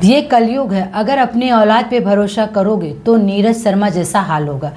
ये कलयुग है, अगर अपनी औलाद पे भरोसा करोगे तो नीरज शर्मा जैसा हाल होगा।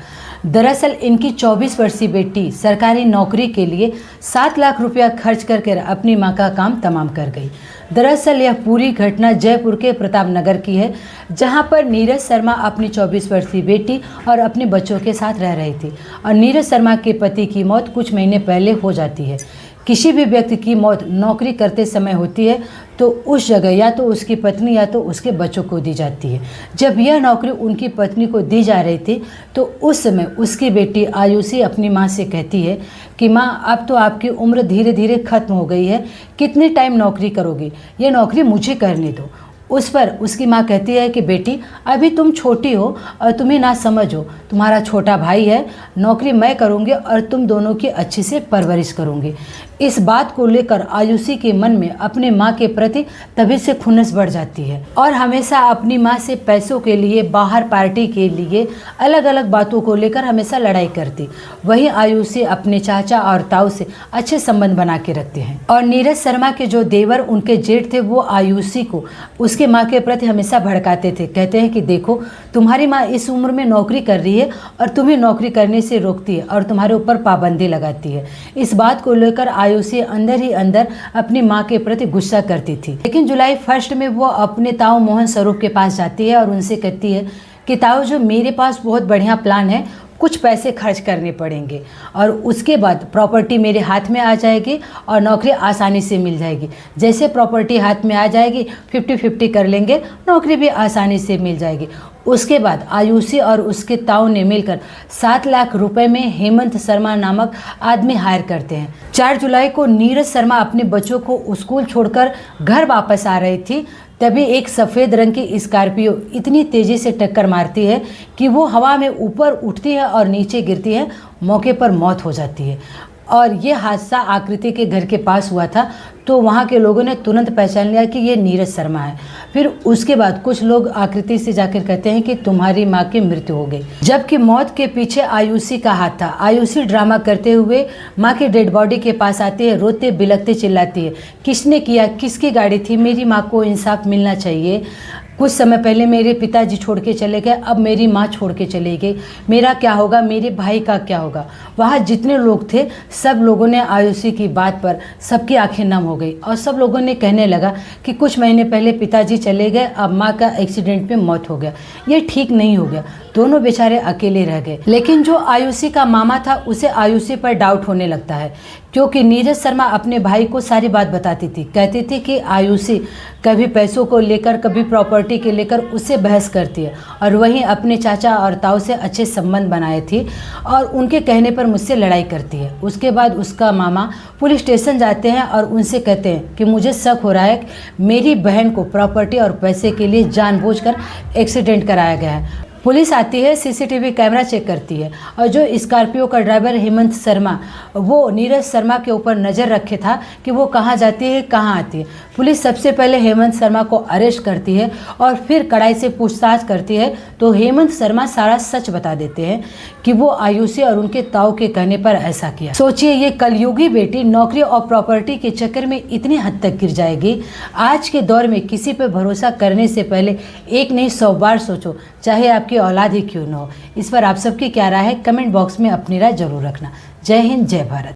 दरअसल इनकी 24 वर्षीय बेटी सरकारी नौकरी के लिए 7 लाख रुपया खर्च करके अपनी मां का काम तमाम कर गई। दरअसल यह पूरी घटना जयपुर के प्रताप नगर की है, जहां पर नीरज शर्मा अपनी 24 वर्षीय बेटी और अपने बच्चों के साथ रह रही थी और नीरज शर्मा के पति की मौत कुछ महीने पहले हो जाती है। किसी भी व्यक्ति की मौत नौकरी करते समय होती है तो उस जगह या तो उसकी पत्नी या तो उसके बच्चों को दी जाती है। जब यह नौकरी उनकी पत्नी को दी जा रही थी तो उस समय उसकी बेटी आयुषी अपनी मां से कहती है कि मां, अब तो आपकी उम्र धीरे धीरे ख़त्म हो गई है, कितने टाइम नौकरी करोगी, ये नौकरी मुझे करने दो। उस पर उसकी माँ कहती है कि बेटी, अभी तुम छोटी हो और तुम्हें ना समझ हो, तुम्हारा छोटा भाई है, नौकरी मैं करूँगी और तुम दोनों की अच्छी से परवरिश करूँगी। इस बात को लेकर आयुषी के मन में अपने माँ के प्रति तभी से खुन्नस बढ़ जाती है और हमेशा अपनी माँ से पैसों के लिए, बाहर पार्टी के लिए, अलग अलग बातों को लेकर हमेशा लड़ाई करती। वहीं आयुषी अपने चाचा और ताऊ से अच्छे संबंध बना के रखते हैं और नीरज शर्मा के जो देवर उनके जेठ थे वो आयुषी को उसके माँ के प्रति हमेशा भड़काते थे। कहते हैं कि देखो, तुम्हारी माँ इस उम्र में नौकरी कर रही है और तुम्हें नौकरी करने से रोकती है और तुम्हारे ऊपर पाबंदी लगाती है। इस बात को लेकर आयुषी अंदर ही अंदर अपनी माँ के प्रति गुस्सा करती थी। लेकिन जुलाई 1 में वो अपने ताऊ मोहन स्वरूप के पास जाती है और उनसे कहती है कि ताऊ, जो मेरे पास बहुत बढ़िया प्लान है, कुछ पैसे खर्च करने पड़ेंगे और उसके बाद प्रॉपर्टी मेरे हाथ में आ जाएगी और नौकरी आसानी से मिल जाएगी। जैसे प्रॉपर्टी हाथ में आ जाएगी 50-50 कर लेंगे, नौकरी भी आसानी से मिल जाएगी। उसके बाद आयुषी और उसके ताऊ ने मिलकर 7 लाख रुपए में हेमंत शर्मा नामक आदमी हायर करते हैं। 4 जुलाई को नीरज शर्मा अपने बच्चों को स्कूल छोड़कर घर वापस आ रही थी, तभी एक सफ़ेद रंग की स्कॉर्पियो इतनी तेज़ी से टक्कर मारती है कि वो हवा में ऊपर उठती है और नीचे गिरती है। मौके पर मौत हो जाती है और ये हादसा आकृति के घर के पास हुआ था, तो वहाँ के लोगों ने तुरंत पहचान लिया कि ये नीरज शर्मा है। फिर उसके बाद कुछ लोग आकृति से जाकर कहते हैं कि तुम्हारी माँ की मृत्यु हो गई, जबकि मौत के पीछे आयुषी का हाथ था। आयुषी ड्रामा करते हुए माँ की डेड बॉडी के पास आती है, रोते बिलखते चिल्लाती है, किसने किया, किसकी गाड़ी थी, मेरी माँ को इंसाफ मिलना चाहिए। कुछ समय पहले मेरे पिताजी छोड़ के चले गए, अब मेरी माँ छोड़ के चली गई, मेरा क्या होगा, मेरे भाई का क्या होगा। वहाँ जितने लोग थे सब लोगों ने आयुषी की बात पर सबकी आंखें नम हो गई और सब लोगों ने कहने लगा कि कुछ महीने पहले पिताजी चले गए, अब माँ का एक्सीडेंट में मौत हो गया, ये ठीक नहीं हो गया। दोनों बेचारे अकेले रह गए। लेकिन जो आयुषी का मामा था उसे आयुषी पर डाउट होने लगता है, क्योंकि नीरज शर्मा अपने भाई को सारी बात बताती थी। कहती थी कि आयुषी कभी पैसों को लेकर, कभी प्रॉपर्टी के लेकर उससे बहस करती है और वहीं अपने चाचा और ताऊ से अच्छे संबंध बनाए थी और उनके कहने पर मुझसे लड़ाई करती है। उसके बाद उसका मामा पुलिस स्टेशन जाते हैं और उनसे कहते हैं कि मुझे शक हो रहा है कि मेरी बहन को प्रॉपर्टी और पैसे के लिए जानबूझकर एक्सीडेंट कराया गया है। पुलिस आती है, सीसीटीवी कैमरा चेक करती है और जो स्कॉर्पियो का ड्राइवर हेमंत शर्मा, वो नीरज शर्मा के ऊपर नज़र रखे था कि वो कहाँ जाती है, कहाँ आती है। पुलिस सबसे पहले हेमंत शर्मा को अरेस्ट करती है और फिर कड़ाई से पूछताछ करती है तो हेमंत शर्मा सारा सच बता देते हैं कि वो आयुषी और उनके ताऊ के कहने पर ऐसा किया। सोचिए, ये कलयुगी बेटी नौकरी और प्रॉपर्टी के चक्कर में इतनी हद तक गिर जाएगी। आज के दौर में किसी पर भरोसा करने से पहले एक नहीं 100 बार सोचो, चाहे आपकी औलाद ही क्यों न हो। इस पर आप सबकी क्या राय है, कमेंट बॉक्स में अपनी राय जरूर रखना। जय हिंद, जय भारत।